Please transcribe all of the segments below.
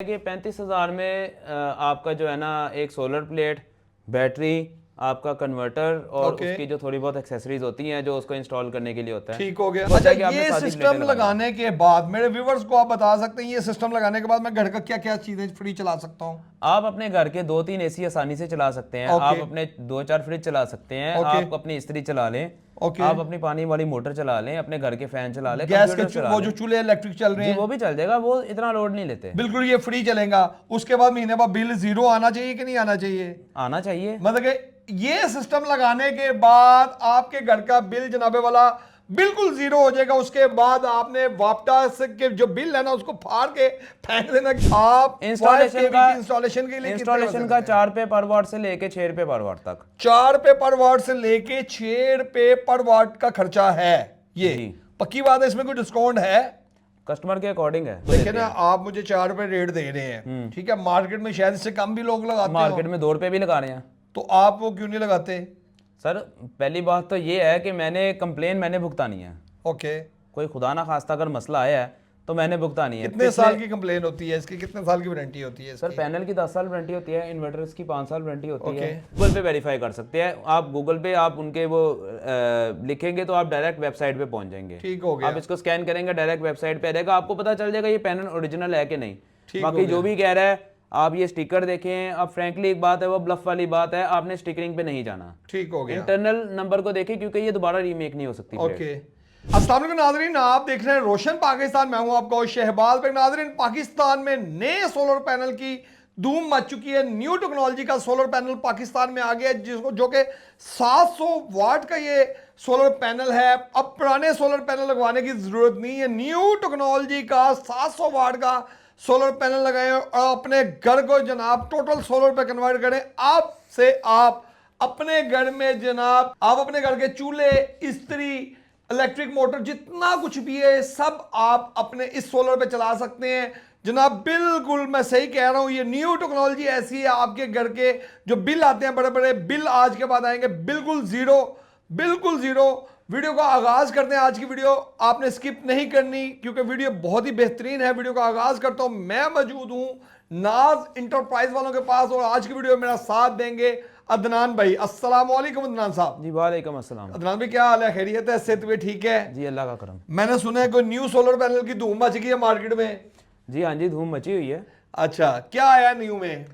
कि 35,000 में आपका जो है ना एक सोलर प्लेट, बैटरी, आपका कन्वर्टर और उसकी जो थोड़ी बहुत एक्सेसरीज होती हैं जो उसको इंस्टॉल करने के लिए होता है। ठीक हो गया। अच्छा, ये सिस्टम लगाने के बाद मेरे व्यूवर्स को आप बता सकते हैं ये सिस्टम लगाने के बाद मैं घर का क्या क्या चीजें फ्री चला सकता हूँ? आप अपने घर के 2-3 एसी आसानी से चला सकते हैं। आप अपने 2-4 फ्रिज चला सकते हैं। आप अपनी इस्त्री चला लें। आप अपनी पानी वाली मोटर चला लें, अपने घर के फैन चला लें, गैस के वो जो चूल्हे इलेक्ट्रिक चल रहे हैं वो भी चल जाएगा, वो इतना लोड नहीं लेते। बिल्कुल ये फ्री चलेगा। उसके बाद महीने बाद बिल जीरो आना चाहिए कि नहीं आना चाहिए? आना चाहिए। मतलब कि ये सिस्टम लगाने के बाद आपके घर का बिल जनाबे वाला बिल्कुल जीरो हो जाएगा। उसके बाद आपने वापस के जो बिल है ना उसको फाड़ के फेंक देना। आप इंस्टॉलेशन के लिए इंस्टॉलेशन का 4 रुपए पर वाट से लेके 6 रुपए पर वाट तक, 4 रुपए पर वाट से लेके 6 रुपए पर वाट का खर्चा है। ये पक्की बात है, इसमें कोई डिस्काउंट है? कस्टमर के अकॉर्डिंग है। देखिए ना, आप मुझे 4 रुपए रेट दे रहे हैं, ठीक है, मार्केट में शायद इससे कम भी लोग लगाते हैं। मार्केट में 2 रुपए भी लगा रहे हैं, तो आप वो क्यों नहीं लगाते? सर पहली बात तो ये है कि मैंने भुगतानी है। ओके। कोई खुदा ना खास्ता अगर मसला आया है तो मैंने भुगतानी है। कितने साल की कंप्लेन होती है इसकी? कितने साल की वारंटी होती है इसकी? सर पैनल की 10 साल वारंटी होती है, इन्वर्टर्स की 5 साल वारंटी होती है। गूगल पे वेरीफाई कर सकते हैं आप। गूगल पे आप उनके वो लिखेंगे तो आप डायरेक्ट वेबसाइट पे पहुंच जाएंगे। ठीक हो गया। आप इसको स्कैन करेंगे, डायरेक्ट वेबसाइट पे रहेगा, आपको पता चल जाएगा ये पैनल ओरिजिनल है कि नहीं। बाकी जो भी कह रहा है, आप ये स्टिकर देखें। अब फ्रैंकली एक बात है, वो ब्लफ वाली बात है, आपने स्टिकरिंग पे नहीं जाना। ठीक हो गया। इंटरनल नंबर को देखें क्योंकि ये दोबारा रीमेक नहीं हो सकती। ओके। अस्सलाम वालेकुम नाज़रीन, आप देख रहे हैं रोशन पाकिस्तान। मैं हूं आपका शहबाज बेग। नाज़रीन, पाकिस्तान में नए सोलर पैनल की धूम मच चुकी है। न्यू टेक्नोलॉजी का सोलर पैनल पाकिस्तान में आ गया जिसको जो कि 700 वाट का ये सोलर पैनल है। अब पुराने सोलर पैनल लगवाने की जरूरत नहीं है। न्यू टेक्नोलॉजी का 700 वाट का सोलर पैनल लगाएं और अपने घर को जनाब टोटल सोलर पे कन्वर्ट करें। आप अपने घर में जनाब आप अपने घर के चूल्हे, इस्त्री, इलेक्ट्रिक मोटर, जितना कुछ भी है सब आप अपने इस सोलर पे चला सकते हैं जनाब। बिल्कुल मैं सही कह रहा हूं, ये न्यू टेक्नोलॉजी ऐसी है। आपके घर के जो बिल आते हैं, बड़े बड़े बिल आज के बाद आएंगे बिल्कुल जीरो, बिल्कुल जीरो। वीडियो का आगाज करते हैं। आज की वीडियो आपने स्किप नहीं करनी क्योंकि वीडियो बहुत ही बेहतरीन है। वीडियो का आगाज करता हूं। मैं मौजूद हूं नाज इंटरप्राइज वालों के पास और आज की वीडियो में मेरा साथ देंगे अदनान भाई। अस्सलाम वालेकुम अदनान साहब। जी वालेकुम अस्सलाम। अदनान भाई क्या हाल है? खैरियत है? सेहत भी ठीक है? जी अल्लाह का करम। मैंने सुना है कोई न्यू सोलर पैनल की धूम मच गई है मार्केट में। जी हाँ जी, धूम मची हुई है। अच्छा, क्या आया न्यू में?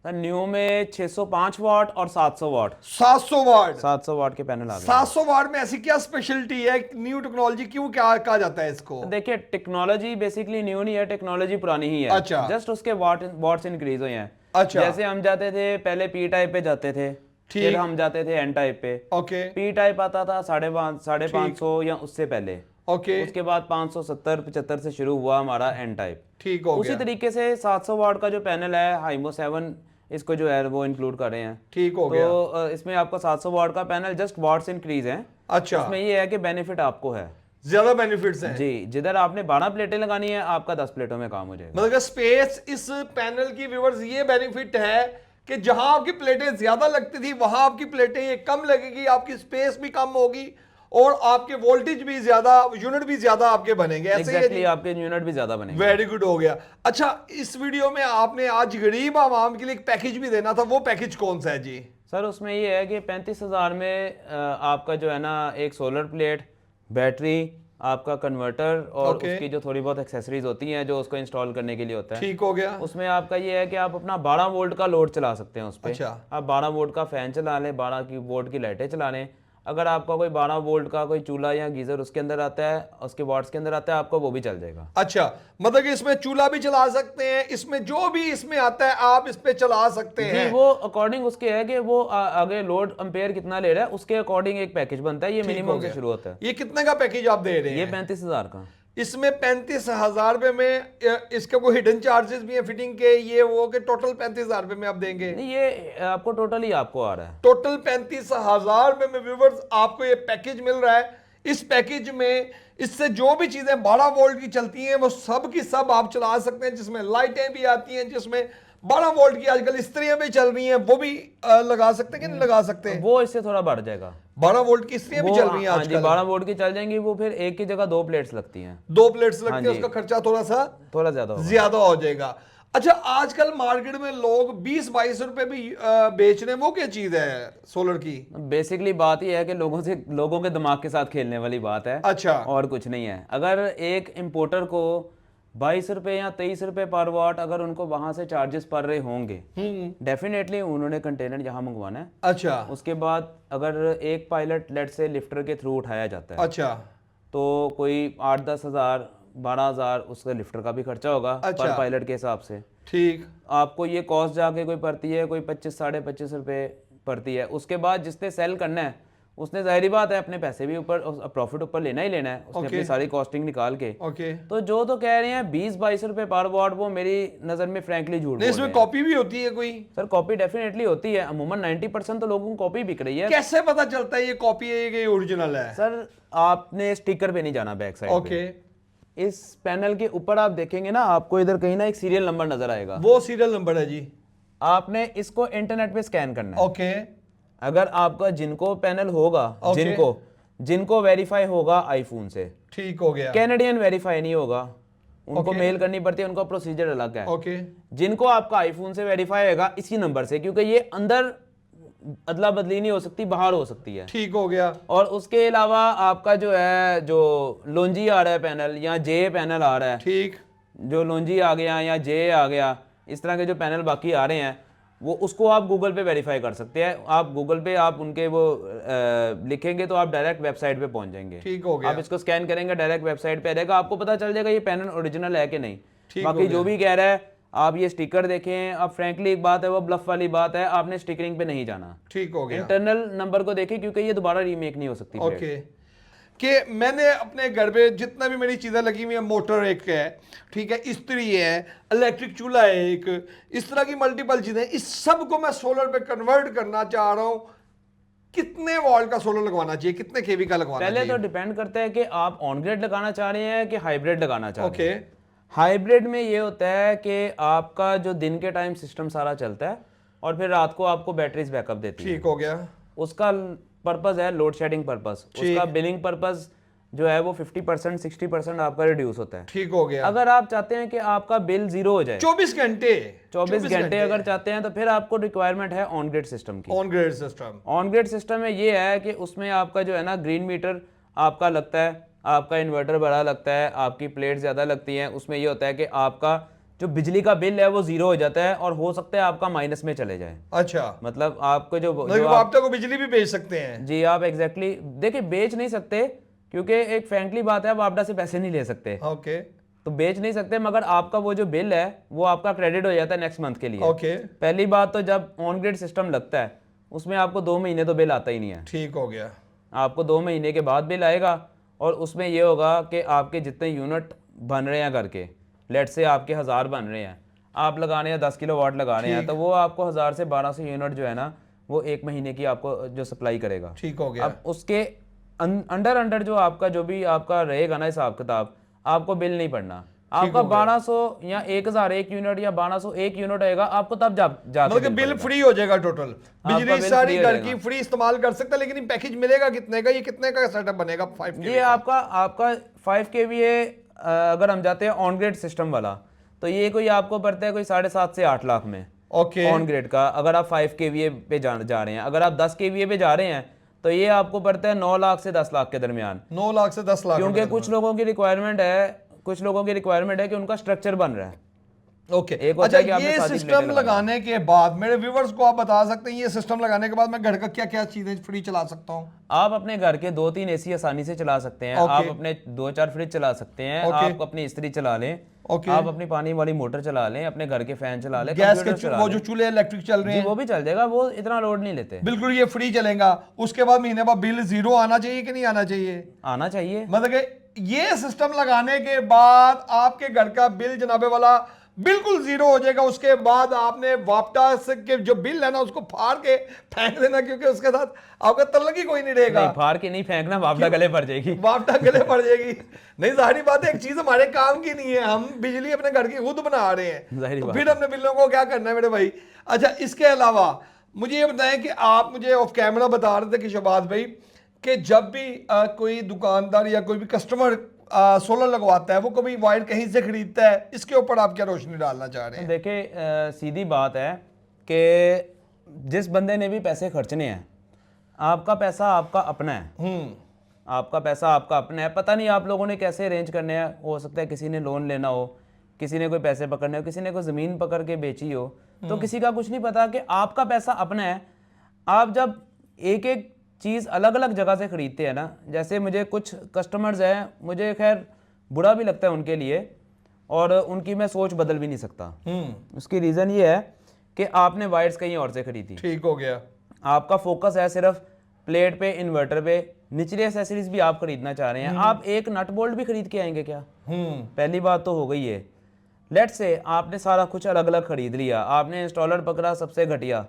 न्यू में 605 वाट और 700 वाट। 700 वाट 700 वाट के पैनल आ गए। 700 वाट में ऐसी क्या स्पेशलिटी है? न्यू टेक्नोलॉजी क्यों क्या कहा जाता है इसको? देखिए टेक्नोलॉजी बेसिकली न्यू नहीं है, टेक्नोलॉजी पुरानी ही है। अच्छा। जस्ट उसके वाट्स इंक्रीज हुए हैं। अच्छा। जैसे हम जाते थे पहले पी टाइप पे जाते थे, फिर हम जाते थे एन टाइप पे। ओके। पी टाइप आता था 550 या उससे पहले। ओके। उसके बाद 570-75 से शुरू हुआ हमारा एन टाइप। ठीक हो गया। उसी तरीके से 700 वाट का जो पैनल है हाइमो 7 इसको जो है वो इंक्लूड कर रहे हैं। ठीक हो गया। तो इसमें आपका 700 वाट का पैनल जस्ट वाट्स इंक्रीज है। अच्छा। इसमें ये है कि बेनिफिट आपको है, ज्यादा बेनिफिट्स हैं जी। जिधर आपने 12 प्लेटें लगानी है आपका 10 प्लेटों में काम हो जाएगा। मतलब स्पेस इस पैनल की व्यूअर्स ये बेनिफिट है कि जहां आपकी प्लेटें ज्यादा लगती थी वहां आपकी प्लेटें ये कम लगेगी, आपकी स्पेस भी कम होगी और आपके वोल्टेज भी ज्यादा, यूनिट भी ज्यादा आपके बनेंगे। Exactly, आपके यूनिट भी ज्यादा बनेंगे। वेरी गुड हो गया। अच्छा, इस वीडियो में आपने आज गरीब आवाम के लिए एक पैकेज भी देना था, वो पैकेज कौन सा है जी? सर उसमें ये है कि 35,000 में आपका जो है ना एक सोलर प्लेट, बैटरी, आपका कन्वर्टर और उसकी जो थोड़ी बहुत एक्सेसरीज होती हैं जो उसको इंस्टॉल करने के लिए होता है। ठीक हो गया। उसमें आपका ये है कि आप अपना 12 वोल्ट का लोड चला सकते हैं उस पर। अच्छा। आप 12 वोल्ट का फैन चला लें, 12 वोल्ट की लाइटें चला लें। अगर आपका कोई 12 वोल्ट का कोई चूल्हा या गीजर उसके अंदर आता है, उसके वाट्स के अंदर आता है, आपको वो भी चल जाएगा। अच्छा, मतलब कि इसमें चूल्हा भी चला सकते हैं, इसमें जो भी इसमें आता है आप इस पे चला सकते हैं। वो अकॉर्डिंग उसके है कि वो आगे लोड एम्पेयर कितना ले रहा है उसके अकॉर्डिंग एक पैकेज बनता है। ये मिनिमम से शुरू होता है। ये कितने का पैकेज आप दे रहे हैं? ये 35,000 का। इसमें 35,000 रुपए में इसके कोई हिडन चार्जेस भी हैं फिटिंग के, ये वो के टोटल 35,000 रुपए में आप देंगे? नहीं, ये आपको टोटल ही आपको आ रहा है। टोटल 35,000 रुपए में व्यूअर्स आपको ये पैकेज मिल रहा है। इस पैकेज में इससे जो भी चीजें 12 वोल्ट की चलती हैं वो सब की सब आप चला सकते हैं, जिसमें लाइटें भी आती हैं, जिसमें 12 वोल्ट की आजकल इस्त्रियां भी चल रही हैं, वो भी लगा सकते हैं कि नहीं लगा सकते? वो इससे थोड़ा बढ़ जाएगा। 12 वोल्ट की इस्त्रियां भी चल रही हैं आजकल। 12 वोल्ट की चल जाएंगी, वो फिर एक की जगह 2 प्लेट्स लगती हैं। 2 प्लेट्स लगती हैं, उसका खर्चा थोड़ा सा ज्यादा हो जाएगा। अच्छा, आजकल मार्केट में लोग 20-22 रुपए भी बेच रहे हैं, वो क्या चीज है सोलर की? बेसिकली बात यह है कि लोगों के दिमाग के साथ खेलने वाली बात है, अच्छा। और कुछ नहीं है। अगर एक इंपोर्टर को 22 रुपए या 23 रुपए पर वाट अगर उनको वहां से चार्जेस पड़ रहे होंगे, डेफिनेटली उन्होंने कंटेनर यहाँ मंगवाना है। अच्छा। उसके बाद अगर एक पायलट लेट से लिफ्टर के थ्रू उठाया जाता है, अच्छा, तो कोई 8-10 हज़ार 12,000 उसका लिफ्टर का भी खर्चा होगा पर पायलट के हिसाब से। ठीक। आपको ये कॉस्ट जाके कोई पड़ती है कोई 25-25.5 रुपए पड़ती है। उसके बाद जिसने सेल करना है उसने जाहिर बात है अपने पैसे भी ऊपर, प्रॉफिट ऊपर लेना ही लेना है, उसने अपनी सारी कॉस्टिंग निकाल के। तो जो तो कह रहे हैं 20-22 रुपए पर वाट, वो मेरी नज़र में फ्रैंकली झूठ नहीं, इसमें कॉपी भी होती है कोई? सर कॉपी डेफिनेटली होती है, अमूमन 90% तो लोगों को कॉपी बिक रही है। कैसे पता चलता है ये कॉपी है ये ओरिजिनल है? सर आपने स्टिकर पे नहीं जाना बैक साइड ओके। इस पैनल के ऊपर आप देखेंगे ना, आपको इधर कहीं ना एक सीरियल नंबर नजर आएगा, वो सीरियल नंबर है जी। आपने इसको इंटरनेट पे स्कैन करना है। ओके। अगर आपका जिनको पैनल होगा, जिनको वेरीफाई होगा आईफोन से, ठीक हो गया। कैनेडियन वेरीफाई नहीं होगा, उनको मेल करनी पड़ती है, उनका प्रोसीजर अलग है। ओके। जिनको आपका आईफोन से वेरीफाई होगा इसी नंबर से, क्योंकि ये अंदर अदला बदली नहीं हो सकती, बाहर हो सकती है। ठीक हो गया। और उसके अलावा आपका जो है, जो लोंजी आ रहा है पैनल या जे पैनल आ रहा है, ठीक, जो लोंजी आ गया या जे आ गया, इस तरह के जो पैनल बाकी आ रहे हैं, वो उसको आप गूगल पे वेरीफाई कर सकते हैं। आप गूगल पे आप उनके वो लिखेंगे तो आप डायरेक्ट वेबसाइट पे पहुंच जाएंगे। ठीक हो गया। आप इसको स्कैन करेंगे, डायरेक्ट वेबसाइट पे रहेगा, आपको पता चल जाएगा ये पैनल ओरिजिनल है कि नहीं। बाकी जो भी कह रहा है, आप ये स्टिकर देखें, अब फ्रैंकली एक बात है, वो ब्लफ वाली बात है, आपने स्टिकरिंग पे नहीं जाना। ठीक हो गया। इंटरनल नंबर को देखें, क्योंकि ये दोबारा रीमेक नहीं हो सकती। ओके। कि मैंने अपने घर पे जितना भी मेरी चीज़ें लगी हुई है, मोटर एक है, ठीक है, इस्त्री है, इलेक्ट्रिक चूल्हा है एक, इस तरह की मल्टीपल चीज़ें, इस सब को मैं सोलर पे कन्वर्ट करना चाह रहा हूँ। कितने वोल्ट का सोलर लगवाना चाहिए, कितने केवी का लगवाना चाहिए? पहले तो डिपेंड करता है कि आप ऑन ग्रिड लगाना चाह रहे हैं कि हाइब्रिड लगाना चाह रहे हैं। ओके। हाइब्रिड में ये होता है कि आपका जो दिन के टाइम सिस्टम सारा चलता है और फिर रात को आपको बैटरीज बैकअप देती है। ठीक हो गया। उसका पर्पस है लोड शेडिंग पर्पस, उसका बिलिंग पर्पस जो है वो 50% 60% आपका रिड्यूस होता है। ठीक हो गया। अगर आप चाहते हैं कि आपका बिल जीरो हो जाए 24 घंटे 24 घंटे अगर चाहते हैं, तो फिर आपको रिक्वायरमेंट है ऑन ग्रिड सिस्टम की। On grid system. On grid system में ये है कि उसमें आपका जो है ना ग्रीन मीटर आपका लगता है, आपका इन्वर्टर बड़ा लगता है, आपकी प्लेट ज़्यादा लगती हैं। उसमें ये होता है कि आपका जो बिजली का बिल है वो जीरो हो जाता है और हो सकता है आपका माइनस में चले जाए। अच्छा, मतलब आपको जो वापटा को बिजली भी बेच सकते हैं? जी आप एग्जैक्टली देखिए, बेच नहीं सकते क्योंकि एक फ्रैंकली बात है, आप वापटा से पैसे नहीं ले सकते। ओके। तो बेच नहीं सकते, मगर आपका वो जो बिल है वो आपका क्रेडिट हो जाता है नेक्स्ट मंथ के लिए। ओके। पहली बात तो जब ऑन ग्रिड सिस्टम लगता है उसमें आपको 2 महीने तो बिल आता ही नहीं है। ठीक हो गया। आपको 2 महीने के बाद बिल आएगा और उसमें ये होगा कि आपके जितने यूनिट बन रहे हैं घर के, लेट से आपके 1000 बन रहे हैं, आप लगा रहे हैं 10 किलो वाट लगा रहे हैं, तो वो आपको 1000 से 1200 यूनिट जो है ना वो 1 महीने की आपको जो सप्लाई करेगा। ठीक हो गया। अब उसके अंडर जो आपका जो भी आपका रहेगा ना हिसाब किताब, आपको बिल नहीं पड़ना। आपका 1200 या 1001 यूनिट या 1201 यूनिट आएगा, आपको तब जाके मतलब बिल फ्री हो जाएगा टोटल, बिजली सारी घर की फ्री इस्तेमाल कर सकता है। लेकिन ये पैकेज मिलेगा कितने का, ये कितने का सेटअप बनेगा? 5 kVA? ये आपका 5 kVA अगर हम जाते हैं ऑन ग्रिड सिस्टम वाला, तो ये कोई आपको पड़ता है कोई 7.5 से 8 लाख में। ओके। ऑन ग्रिड का अगर आप 5 kVA पे जा रहे हैं, अगर आप 10 kVA पे जा रहे हैं तो ये आपको पड़ता है 9 लाख से 10 लाख के दरमियान। 9 लाख से 10 लाख। क्योंकि कुछ लोगों की रिक्वायरमेंट है कि उनका स्ट्रक्चर बन रहा है। ओके। अच्छा, ये सिस्टम लगाने के बाद मेरे व्यूवर्स को आप बता सकते हैं, ये सिस्टम लगाने के बाद मैं घर का क्या क्या चीजें फ्री चला सकता हूँ? आप अपने घर के 2-3 एसी आसानी से चला सकते हैं। आप अपने 2-4 फ्रिज चला सकते हैं। आप अपनी इस्त्री चला लें। आप अपनी पानी वाली मोटर चला लें, अपने घर के फैन चला लें, गैस के वो जो चूल्हे इलेक्ट्रिक चल रहे हैं वो भी चल जाएगा, वो इतना लोड नहीं लेते। बिल्कुल, ये फ्री चलेगा। उसके बाद महीने बाद बिल जीरो आना चाहिए कि नहीं आना चाहिए? आना चाहिए। मतलब कि ये सिस्टम लगाने के बाद आपके घर का बिल जनाबे वाला बिल्कुल जीरो हो जाएगा। उसके बाद आपने वापटा के जो बिल है ना उसको फाड़ के फेंक देना, क्योंकि उसके साथ आपका तल्लक ही कोई नहीं रहेगा। नहीं, फाड़ के नहीं फेंकना, वापटा गले पड़ जाएगी। वापटा गले पड़ जाएगी। नहीं, जाहिर बात है, एक चीज हमारे काम की नहीं है, हम बिजली अपने घर की खुद बना रहे हैं, तो फिर अपने बिलों को क्या करना है मेरे भाई। अच्छा, इसके अलावा मुझे ये बताएं कि आप मुझे ऑफ कैमरा बता रहे थे कि शहबाज भाई कि जब भी कोई दुकानदार या कोई भी कस्टमर सोलर लगवाता है वो कभी वायर कहीं से खरीदता है, इसके ऊपर आप क्या रोशनी डालना चाह रहे हैं? देखिए सीधी बात है कि जिस बंदे ने भी पैसे खर्चने हैं, आपका पैसा आपका अपना है, आपका पैसा आपका अपना है। पता नहीं आप लोगों ने कैसे अरेंज करने हैं, हो सकता है किसी ने लोन लेना हो, किसी ने कोई पैसे पकड़ने हो, किसी ने कोई ज़मीन पकड़ के बेची हो, तो किसी का कुछ नहीं पता कि आपका पैसा अपना है। आप जब एक एक चीज़ अलग अलग जगह से ख़रीदते हैं ना, जैसे मुझे कुछ कस्टमर्स हैं, मुझे खैर बुरा भी लगता है उनके लिए, और उनकी मैं सोच बदल भी नहीं सकता। उसकी रीज़न ये है कि आपने वायर्स कहीं और से खरीदी, ठीक हो गया, आपका फोकस है सिर्फ प्लेट पे, इन्वर्टर पे, निचली एसेसरीज भी आप खरीदना चाह रहे हैं, आप एक नट बोल्ट भी खरीद के आएंगे क्या? पहली बात तो हो गई है। लेट से आपने सारा कुछ अलग अलग खरीद लिया, आपने इंस्टॉलर पकड़ा सबसे घटिया,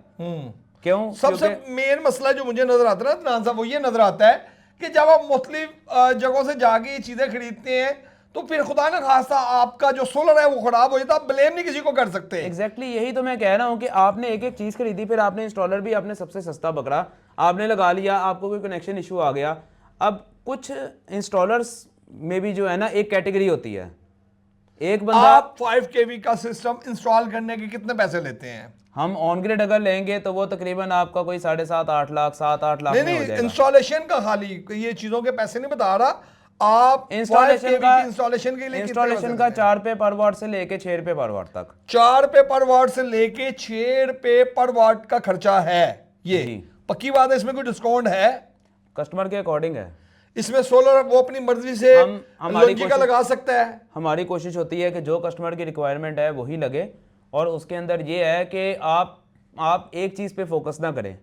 क्यों? सबसे मेन मसला जो मुझे नजर आता है ना नान साहब, वो ये नजर आता है कि जब आप मुख्तलिफ जगहों से जाके ये चीजें खरीदते हैं तो फिर खुदा ना खास्ता आपका जो सोलर है वो खराब हो जाता है, आप ब्लेम नहीं किसी को कर सकते। एग्जैक्टली यही तो मैं कह रहा हूँ कि आपने एक एक चीज खरीदी, फिर आपने इंस्टॉलर भी आपने सबसे सस्ता पकड़ा, आपने लगा लिया, आपको कोई कनेक्शन इशू आ गया। अब कुछ इंस्टॉलर्स में भी जो है ना एक कैटेगरी होती है, एक बंदा, आप 5 kV का सिस्टम इंस्टॉल करने के कितने पैसे लेते हैं? हम ऑन ग्रिड अगर लेंगे तो वो तकरीबन आपका कोई 7.5-8 लाख 7-8 लाख में हो नहीं, जाएगा। इंस्टॉलेशन का खाली, ये चीजों के पैसे नहीं बता रहा, आप इंस्टॉलेशन का इंस्टॉलेशन के लिए इंस्टॉलेशन का 4 रुपए पर वाट से लेके 6 रुपए पर वाट तक, 4 रुपए पर वाट से लेके 6 रुपए पर वाट का खर्चा है ये। जी। पक्की बात है, इसमें कोई डिस्काउंट है? कस्टमर के अकॉर्डिंग है। इसमें सोलर वो अपनी मर्जी से हमारी लॉन्ची का लगा सकता है। हमारी कोशिश होती है कि जो कस्टमर की रिक्वायरमेंट है वही लगे, और उसके अंदर ये है कि आप एक चीज़ पे फोकस ना करें।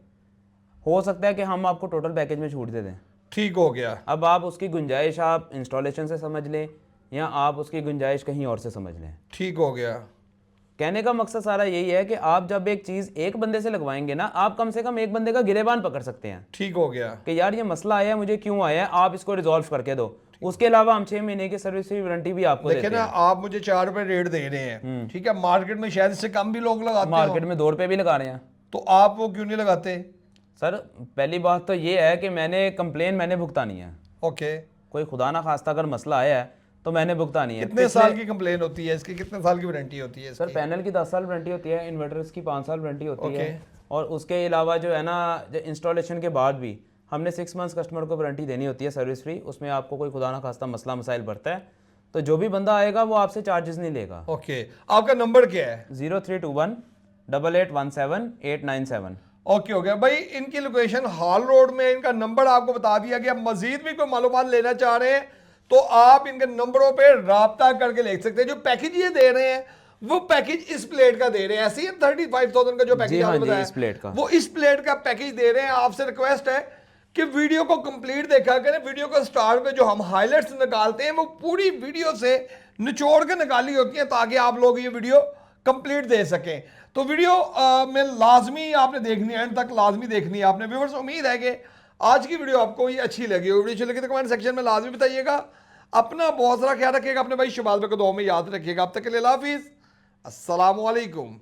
हो सकता है कि हम आपको टोटल पैकेज में छूट दे दें, ठीक हो गया। अब आप उसकी गुंजाइश आप इंस्टॉलेशन से समझ लें या आप उसकी गुंजाइश कहीं और से समझ लें। ठीक हो गया। कहने का मकसद सारा यही है कि आप जब एक चीज़ एक बंदे से लगवाएंगे ना, आप कम से कम एक बंदे का गिरेबान पकड़ सकते हैं ठीक हो गया कि यार ये मसला आया है, मुझे क्यों आया है, आप इसको रिजॉल्व करके दो। उसके अलावा हम 6 महीने की सर्विस की वारंटी भी आपको देखिए देते ना, हैं। आप मुझे 4 रुपए रेट दे रहे हैं, ठीक है, मार्केट में शायद इससे कम भी लोग लगाते हैं, मार्केट में 2 रुपए भी लगा रहे हैं, तो आप वो क्यों नहीं लगाते? सर पहली बात तो ये है कि मैंने कंप्लेन मैंने भुगतानी है। ओके, कोई खुदा ना खास्ता अगर मसला आया है तो मैंने भुगतानी है। कितने साल की कंप्लेन होती है इसकी, कितने साल की वारंटी होती है सर इसकी? पैनल की 10 साल वारंटी होती है, इन्वर्टर्स की 5 साल वारंटी होती है, Okay. और उसके अलावा जो है ना इंस्टॉलेशन के बाद भी हमने 6 मंथ्स कस्टमर को वारंटी देनी होती है सर्विस फ्री। उसमें आपको कोई खुदा ना खास्ता मसला मसाइल बढ़ता है तो जो भी बंदा आएगा वो आपसे चार्जेस नहीं लेगा। ओके, आपका नंबर क्या है? 0321 8817 897। ओके हो गया भाई। इनकी लोकेशन हॉल रोड में, इनका नंबर आपको बता दिया गया। मजीद भी कोई मालूमात लेना चाह रहे हैं तो आप इनके नंबरों पे राब्ता करके ले सकते हैं। जो पैकेज ये दे रहे हैं वो पैकेज इस प्लेट का दे रहे हैं, ऐसे ही 35,000 का जो पैकेज आपने बताया इस प्लेट का, वो इस प्लेट का पैकेज दे रहे हैं। आपसे रिक्वेस्ट है कि वीडियो को कंप्लीट देखा करें। वीडियो को स्टार्ट में जो हम हाइलाइट्स निकालते हैं वो पूरी वीडियो से निचोड़ के निकाली होती है ताकि आप लोग ये वीडियो कंप्लीट दे सकें। तो वीडियो में लाजमी आपने देखनी है, एंड तक लाजमी देखनी है आपने। व्यूअर्स, उम्मीद है कि आज की वीडियो आपको ये अच्छी लगी हो। वीडियो अच्छी लगी तो कमेंट सेक्शन में लाजमी बताइएगा। अपना बहुत सारा ख्याल रखिएगा, अपने भाई शबाज भाई को दुआ में याद रखिएगा। अब तक के लिए अल्लाह हाफिज़, अस्सलामु अलैकुम।